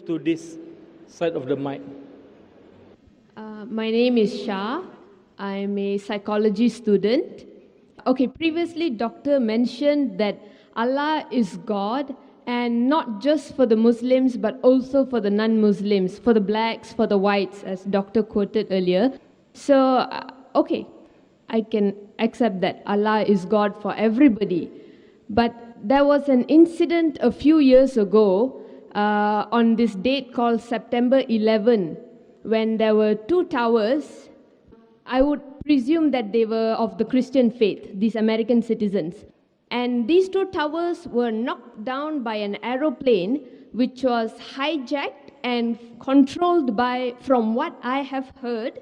to this side of the mic. My name is Shah. I'm a psychology student. Okay, previously Doctor mentioned that Allah is God, and not just for the Muslims but also for the non-Muslims, for the blacks, for the whites, as Doctor quoted earlier. So, okay, I can accept that Allah is God for everybody. But there was an incident a few years ago on this date called September 11, when there were two towers. I would presume that they were of the Christian faith, these American citizens. And these two towers were knocked down by an aeroplane which was hijacked and controlled by, from what I have heard,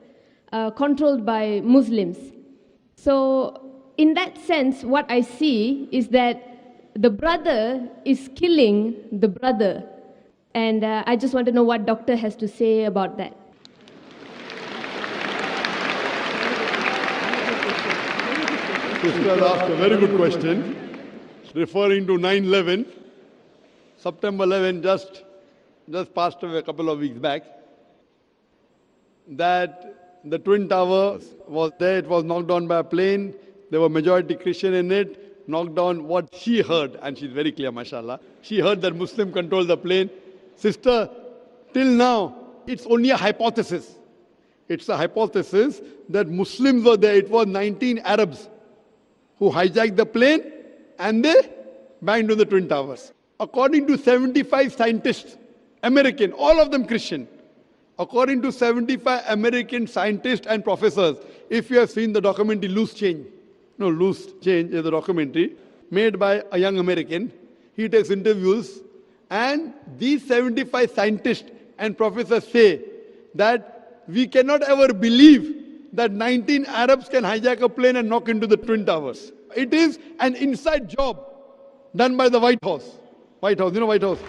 controlled by Muslims. So in that sense, what I see is that the brother is killing the brother. And I just want to know what Doctor has to say about that. Sister asked a very good question, referring to 9/11. September 11 just passed away a couple of weeks back. That the Twin Tower was there, it was knocked down by a plane. There were majority Christian in it, knocked down what she heard, and she's very clear, mashallah. She heard that Muslim controlled the plane. Sister, till now, it's only a hypothesis. It's a hypothesis that Muslims were there. It was 19 Arabs who hijacked the plane and they banged on the Twin Towers. According to 75 scientists, American, all of them Christian, according to 75 American scientists and professors, if you have seen the documentary Loose Change is a documentary made by a young American. He takes interviews, and these 75 scientists and professors say that we cannot ever believe that 19 Arabs can hijack a plane and knock into the Twin Towers. It is an inside job done by the White House. White House, you know White House?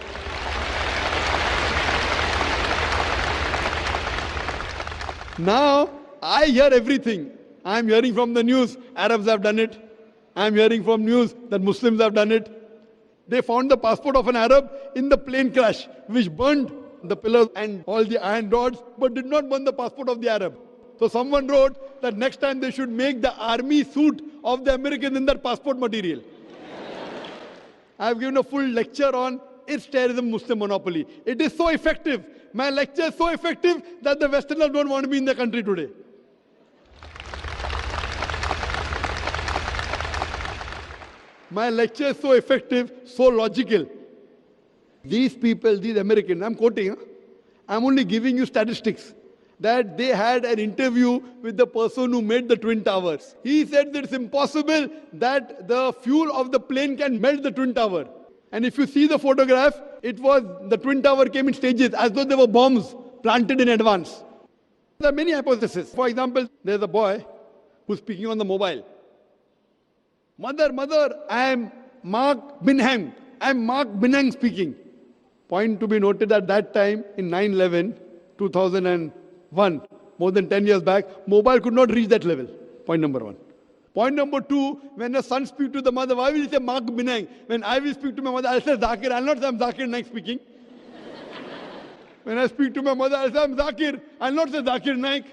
Now, I hear everything. I'm hearing from the news, Arabs have done it. I'm hearing from news that Muslims have done it. They found the passport of an Arab in the plane crash, which burned the pillars and all the iron rods, but did not burn the passport of the Arab. So someone wrote that next time they should make the army suit of the Americans in that passport material. I've given a full lecture on its terrorism Muslim monopoly. It is so effective. My lecture is so effective that the Westerners don't want to be in the country today. My lecture is so effective, so logical. These people, these Americans, I'm quoting, I'm only giving you statistics, that they had an interview with the person who made the Twin Towers. He said that it's impossible that the fuel of the plane can melt the Twin Tower. And if you see the photograph, it was, the Twin Tower came in stages as though there were bombs planted in advance. There are many hypotheses. For example, there's a boy who's speaking on the mobile. Mother, I am Mark Binham. I am Mark Binham speaking. Point to be noted, at that time in 9/11, 2001, more than 10 years back, mobile could not reach that level. Point number one. Point number two, when a son speaks to the mother, why will he say Mark Binham? When I will speak to my mother, I'll say Zakir. I'll not say I'm Zakir Naik speaking. When I speak to my mother, I'll say I'm Zakir. I'll not say Zakir Naik.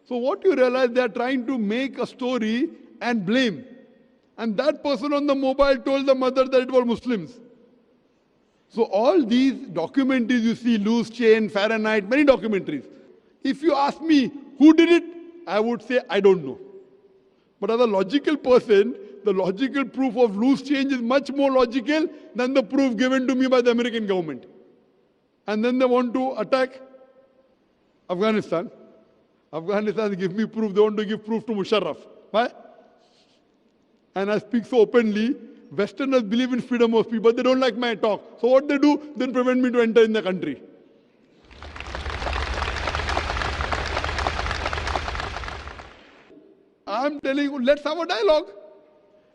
So what you realize, they are trying to make a story and blame. And that person on the mobile told the mother that it was Muslims. So all these documentaries you see, Loose Chain, Fahrenheit, many documentaries. If you ask me who did it, I would say I don't know. But as a logical person, the logical proof of loose change is much more logical than the proof given to me by the American government. And then they want to attack Afghanistan. Afghanistan give me proof, they want to give proof to Musharraf. Why? And I speak so openly. Westerners believe in freedom of speech, but they don't like my talk. So what they do, then prevent me to enter in the country. I'm telling you, let's have a dialogue.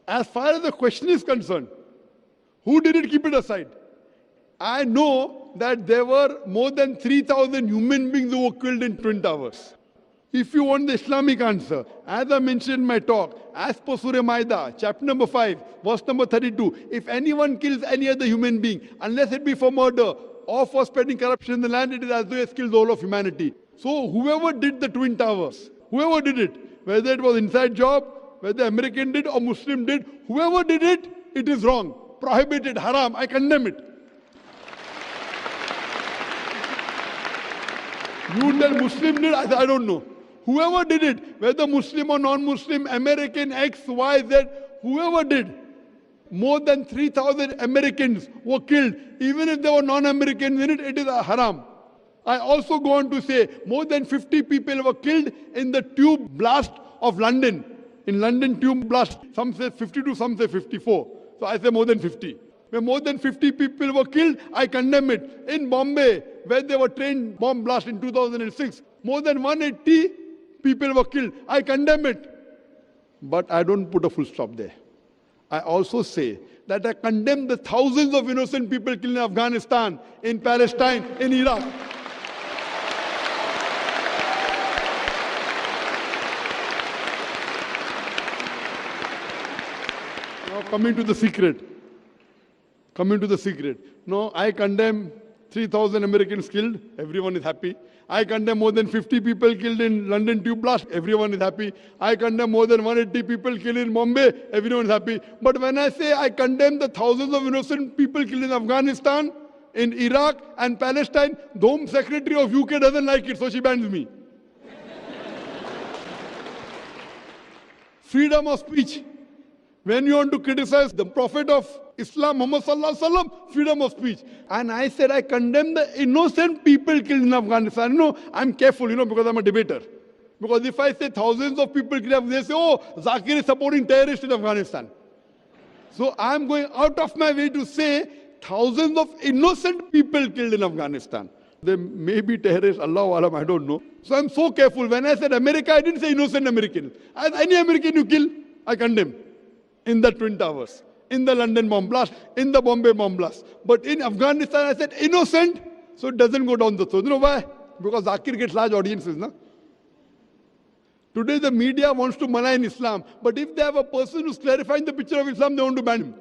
As far as the question is concerned, who did it, keep it aside. I know that there were more than 3,000 human beings who were killed in Twin Towers. If you want the Islamic answer, as I mentioned in my talk, as per Surah Maida, chapter number 5, verse number 32, if anyone kills any other human being, unless it be for murder, or for spreading corruption in the land, it is as though he has killed the whole of humanity. So whoever did the Twin Towers, whoever did it, whether it was inside job, whether American did or Muslim did, whoever did it, it is wrong, prohibited, haram. I condemn it. You tell Muslim did, I don't know. Whoever did it, whether Muslim or non-Muslim, American, X, Y, Z, whoever did, more than 3,000 Americans were killed. Even if there were non-Americans in it, it is a haram. I also go on to say, more than 50 people were killed in the tube blast of London. In London tube blast, some say 52, some say 54. So I say more than 50. When more than 50 people were killed, I condemn it. In Bombay, where there were train bomb blast in 2006, more than 180 people were killed. I condemn it. But I don't put a full stop there. I also say that I condemn the thousands of innocent people killed in Afghanistan, in Palestine, in Iraq. Now coming to the secret. No, I condemn 3,000 Americans killed, everyone is happy. I condemn more than 50 people killed in London tube blast, everyone is happy. I condemn more than 180 people killed in Bombay, everyone is happy. But when I say I condemn the thousands of innocent people killed in Afghanistan, in Iraq and Palestine, the Home Secretary of UK doesn't like it, so she bans me. Freedom of speech. When you want to criticize the Prophet of Islam, Muhammad Sallallahu Alaihi Wasallam, freedom of speech. And I said I condemn the innocent people killed in Afghanistan. No, I'm careful, because I'm a debater. Because if I say thousands of people killed, they say, oh, Zakir is supporting terrorists in Afghanistan. So I'm going out of my way to say thousands of innocent people killed in Afghanistan. They may be terrorists, Allahu Alam, I don't know. So I'm so careful. When I said America, I didn't say innocent Americans. As any American you kill, I condemn. In the Twin Towers, in the London bomb blast, in the Bombay bomb blast. But in Afghanistan, I said innocent, so it doesn't go down the throat. You know why? Because Zakir gets large audiences, no? Today the media wants to malign Islam, but if they have a person who's clarifying the picture of Islam, they want to ban him.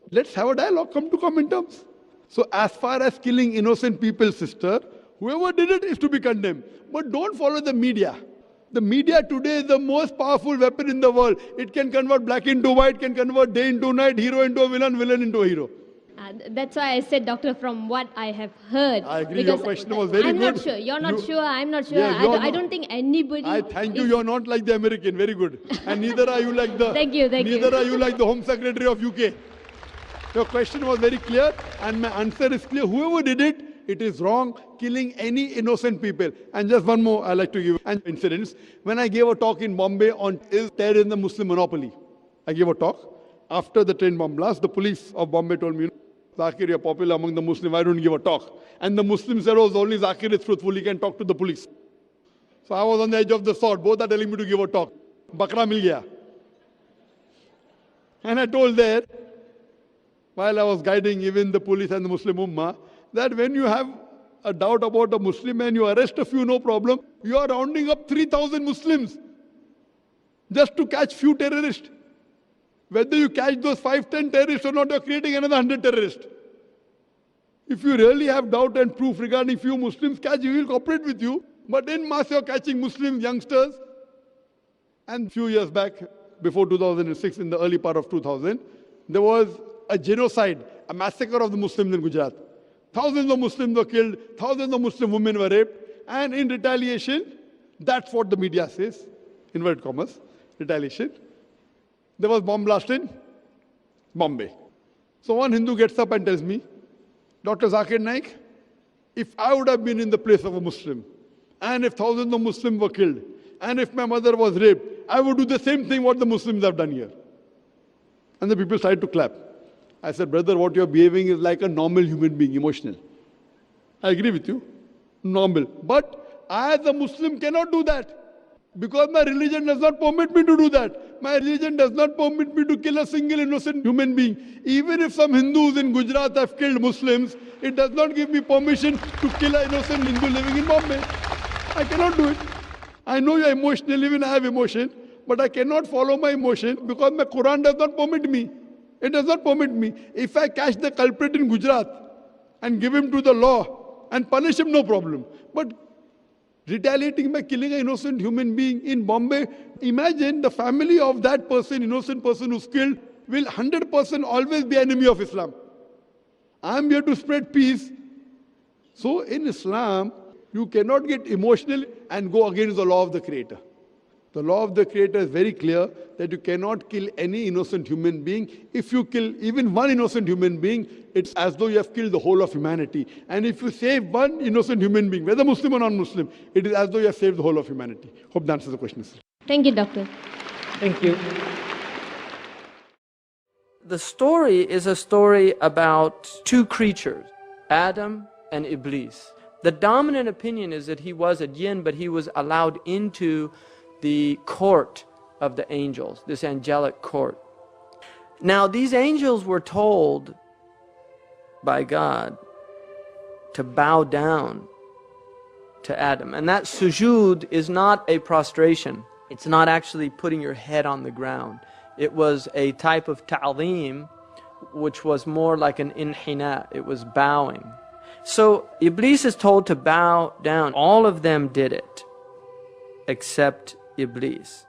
Let's have a dialogue, come to common terms. So as far as killing innocent people, sister, whoever did it is to be condemned. But don't follow the media. The media today is the most powerful weapon in the world. It can convert black into white, can convert day into night, hero into a villain, villain into a hero. That's why I said, Doctor, from what I have heard. I agree, your question was very good. I'm not sure. You're not sure. I'm not sure. Yes, I don't think anybody. I thank you. You're not like the American. Very good. And neither are you like the. Thank you. Neither are you like the Home Secretary of UK. Your question was very clear, and my answer is clear. Whoever did it, it is wrong, killing any innocent people. And just one more I like to give an incident. When I gave a talk in Bombay on is terrorism the Muslim monopoly, I gave a talk. After the train bomb blast, the police of Bombay told me, Zakir, you're popular among the Muslims, why don't you give a talk? And the Muslims said, oh, only Zakir is truthful, he can talk to the police. So I was on the edge of the sword. Both are telling me to give a talk. Bakra mil gaya. And I told there, while I was guiding even the police and the Muslim Ummah, that when you have a doubt about a Muslim and you arrest a few, no problem, you are rounding up 3,000 Muslims just to catch few terrorists. Whether you catch those 5-10 terrorists or not, you are creating another 100 terrorists. If you really have doubt and proof regarding few Muslims, catch, we will cooperate with you. But in mass, you are catching Muslim youngsters. And few years back, before 2006, in the early part of 2000, there was a genocide, a massacre of the Muslims in Gujarat. Thousands of Muslims were killed, thousands of Muslim women were raped, and in retaliation, that's what the media says, inverted commas, retaliation, there was bomb blast in Bombay. So one Hindu gets up and tells me, Dr. Zakir Naik, if I would have been in the place of a Muslim, and if thousands of Muslims were killed, and if my mother was raped, I would do the same thing what the Muslims have done here. And the people started to clap. I said, brother, what you're behaving is like a normal human being, emotional. I agree with you, normal. But I as a Muslim cannot do that. Because my religion does not permit me to do that. My religion does not permit me to kill a single innocent human being. Even if some Hindus in Gujarat have killed Muslims, it does not give me permission to kill an innocent Hindu living in Bombay. I cannot do it. I know you're emotional, even I have emotion, but I cannot follow my emotion because my Quran does not permit me. It does not permit me. If I catch the culprit in Gujarat, and give him to the law and punish him, no problem. But retaliating by killing an innocent human being in Bombay, imagine the family of that person, innocent person who's killed, will 100% always be enemy of Islam. I'm here to spread peace. So in Islam, you cannot get emotional and go against the law of the Creator. The law of the Creator is very clear that you cannot kill any innocent human being. If you kill even one innocent human being, it's as though you have killed the whole of humanity. And if you save one innocent human being, whether Muslim or non-Muslim, it is as though you have saved the whole of humanity. Hope that answers the question, sir. Thank you, Doctor. Thank you. The story is a story about two creatures, Adam and Iblis. The dominant opinion is that he was a jinn, but he was allowed into the court of the angels, this angelic court. Now, these angels were told by God to bow down to Adam. And that sujood is not a prostration. It's not actually putting your head on the ground. It was a type of ta'zeem, which was more like an inhina. It was bowing. So Iblis is told to bow down. All of them did it, except Iblis.